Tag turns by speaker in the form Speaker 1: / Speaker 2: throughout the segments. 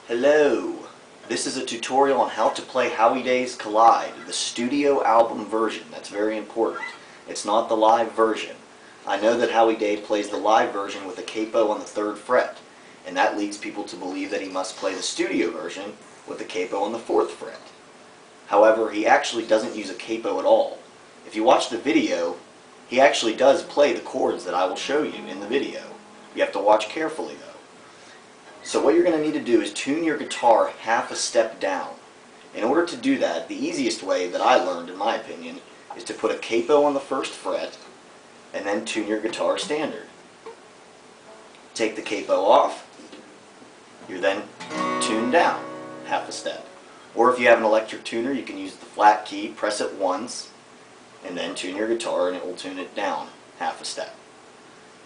Speaker 1: Hello! This is a tutorial on how to play Howie Day's Collide, the studio album version. That's very important. It's not the live version. I know that Howie Day plays the live version with a capo on the 3rd fret, and that leads people to believe that he must play the studio version with a capo on the 4th fret. However, he actually doesn't use a capo at all. If you watch the video, he actually does play the chords that I will show you in the video. You have to watch carefully though. So what you're going to need to do is tune your guitar half a step down. In order to do that, the easiest way that I learned, in my opinion, is to put a capo on the 1st fret and then tune your guitar standard. Take the capo off, you're then tuned down half a step. Or if you have an electric tuner, you can use the flat key, press it once, and then tune your guitar and it will tune it down half a step.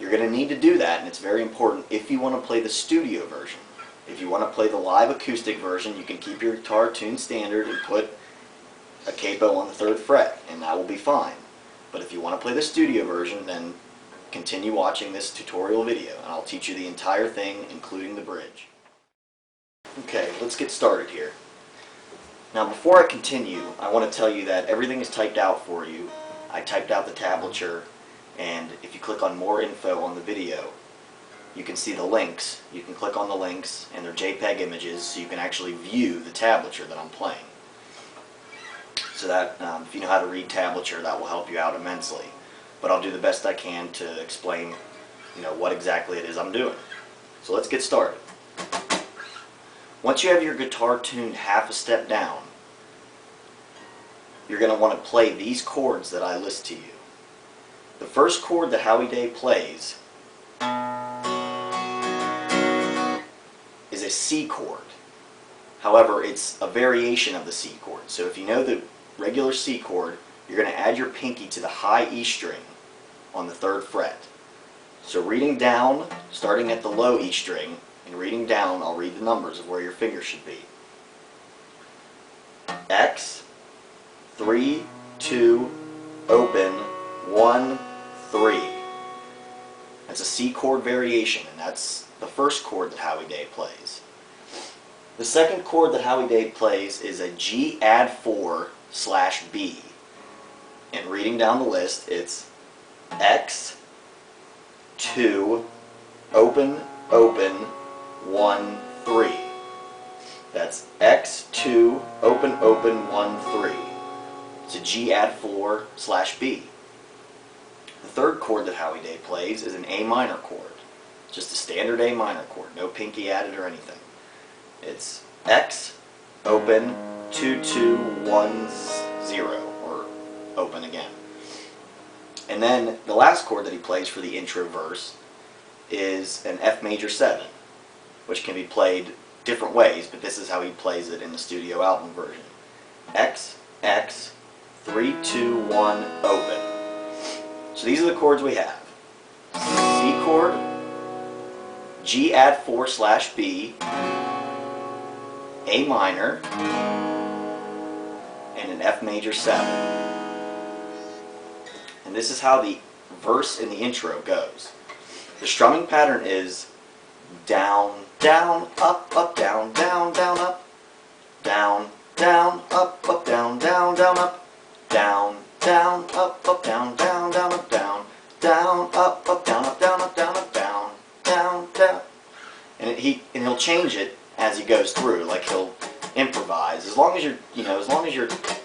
Speaker 1: You're going to need to do that, and it's very important if you want to play the studio version. If you want to play the live acoustic version, you can keep your guitar tuned standard and put a capo on the 3rd fret, and that will be fine. But if you want to play the studio version, then continue watching this tutorial video, and I'll teach you the entire thing, including the bridge. Okay, let's get started here. Now before I continue, I want to tell you that everything is typed out for you. I typed out the tablature, and if you click on more info on the video, you can see the links. You can click on the links, and they're JPEG images, so you can actually view the tablature that I'm playing. So that, if you know how to read tablature, that will help you out immensely. But I'll do the best I can to explain, what exactly it is I'm doing. So let's get started. Once you have your guitar tuned half a step down, you're going to want to play these chords that I list to you. The first chord that Howie Day plays is a C chord. However, it's a variation of the C chord. So if you know the regular C chord, you're going to add your pinky to the high E string on the 3rd fret. So reading down, starting at the low E string, and reading down, I'll read the numbers of where your finger should be. X, 3, 2, open, 1, 3. That's a C chord variation, and that's the first chord that Howie Day plays. The second chord that Howie Day plays is a G add 4/B. And reading down the list, it's X, 2, open, open, 1, 3. That's X, 2, open, open, 1, 3. It's a G add 4/B. The third chord that Howie Day plays is an A minor chord. Just a standard A minor chord, no pinky added or anything. It's X, open, 2, 2, 1, 0, or open again. And then the last chord that he plays for the intro verse is an F major 7, which can be played different ways, but this is how he plays it in the studio album version. X, X, 3, 2, 1, open. So these are the chords we have. C chord, G add 4/B, A minor, and an F major 7. And this is how the verse in the intro goes. The strumming pattern is down, down, up, up, down, down, down, up, down, down, up, up, down, down, down, up, down, down, up, down, down, down, up, down, down, up, down, up, down, up, down, up, down, down, down. And he'll change it as he goes through, like he'll improvise. As long as you're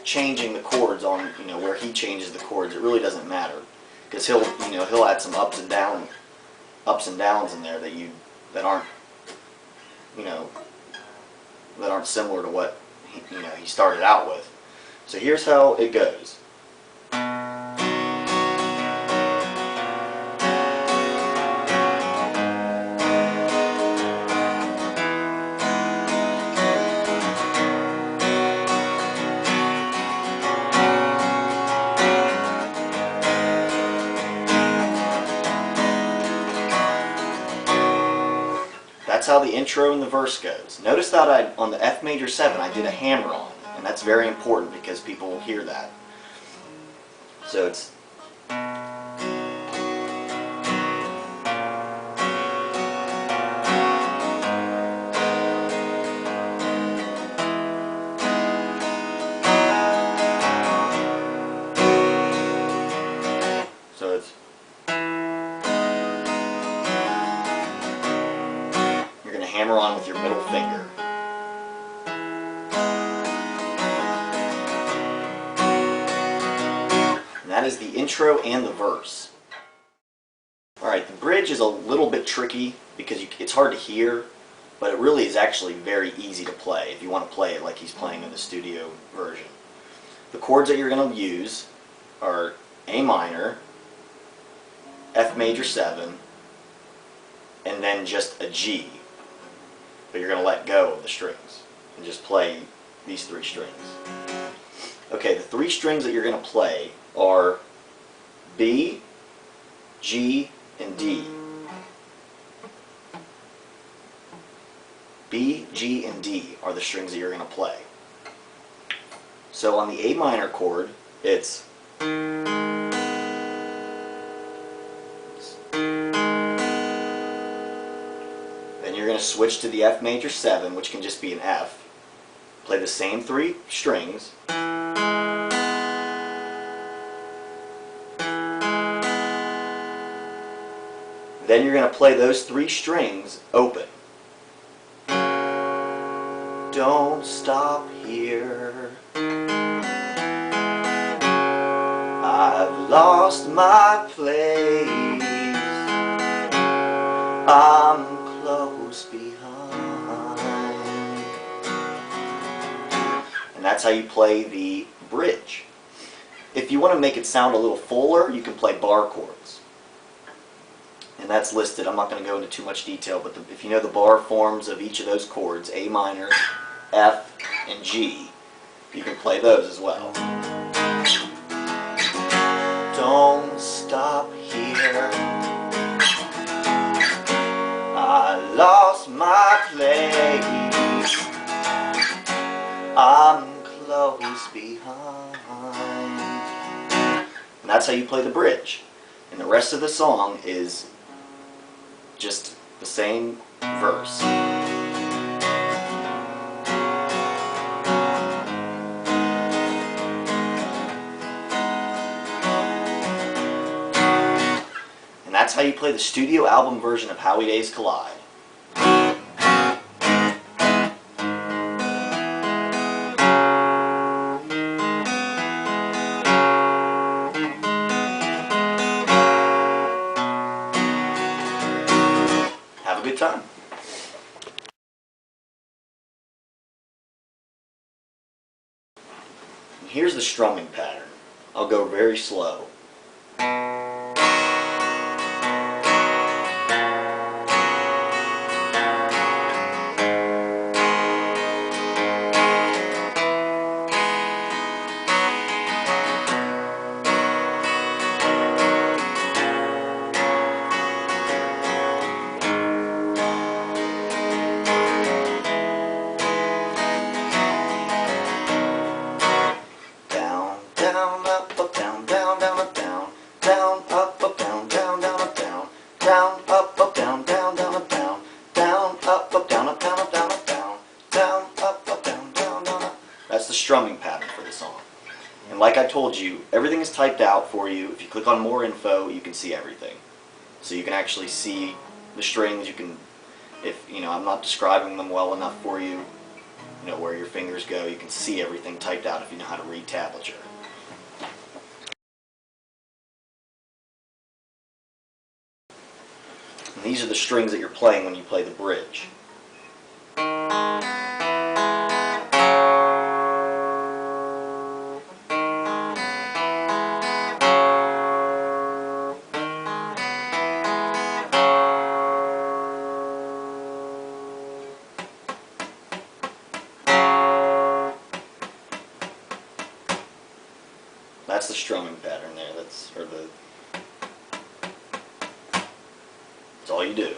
Speaker 1: changing the chords on, where he changes the chords, it really doesn't matter, because he'll add some ups and downs in there that aren't similar to what he started out with. So here's how it goes. That's how the intro and the verse goes. Notice that on the F major 7 I did a hammer on, and that's very important because people will hear that. So it's hammer on with your middle finger. And that is the intro and the verse. Alright, the bridge is a little bit tricky because it's hard to hear, but it really is actually very easy to play if you want to play it like he's playing in the studio version. The chords that you're going to use are A minor, F major 7, and then just a G. But you're going to let go of the strings and just play these 3 strings. Okay, the 3 strings that you're going to play are B, G, and D. B, G, and D are the strings that you're going to play. So on the A minor chord, it's then you're going to switch to the F major 7, which can just be an F. Play the same 3 strings. Then you're going to play those 3 strings open. Don't stop here. I've lost my place. I'm close behind. And that's how you play the bridge. If you want to make it sound a little fuller, you can play bar chords. And that's listed. I'm not going to go into too much detail, but if you know the bar forms of each of those chords, A minor, F, and G, you can play those as well. Don't stop here. I lost my place. I'm close behind. And that's how you play the bridge. And the rest of the song is just the same verse. And that's how you play the studio album version of Howie Days Collide. Have a good time. And here's the strumming pattern. I'll go very slow. Down, up, down, down, down, up, down, down, up, down, down, down, up, down, down, up, down, down, down, up, down, down, up, down, up, down, up, down, up, down, down, up, down, down, down, up. That's the strumming pattern for the song. And like I told you, everything is typed out for you. If you click on more info, you can see everything. So you can actually see the strings. You can, if I'm not describing them well enough for you, where your fingers go, you can see everything typed out if you know how to read tablature. And these are the strings that you're playing when you play the bridge. That's the strumming pattern there. That's all you do.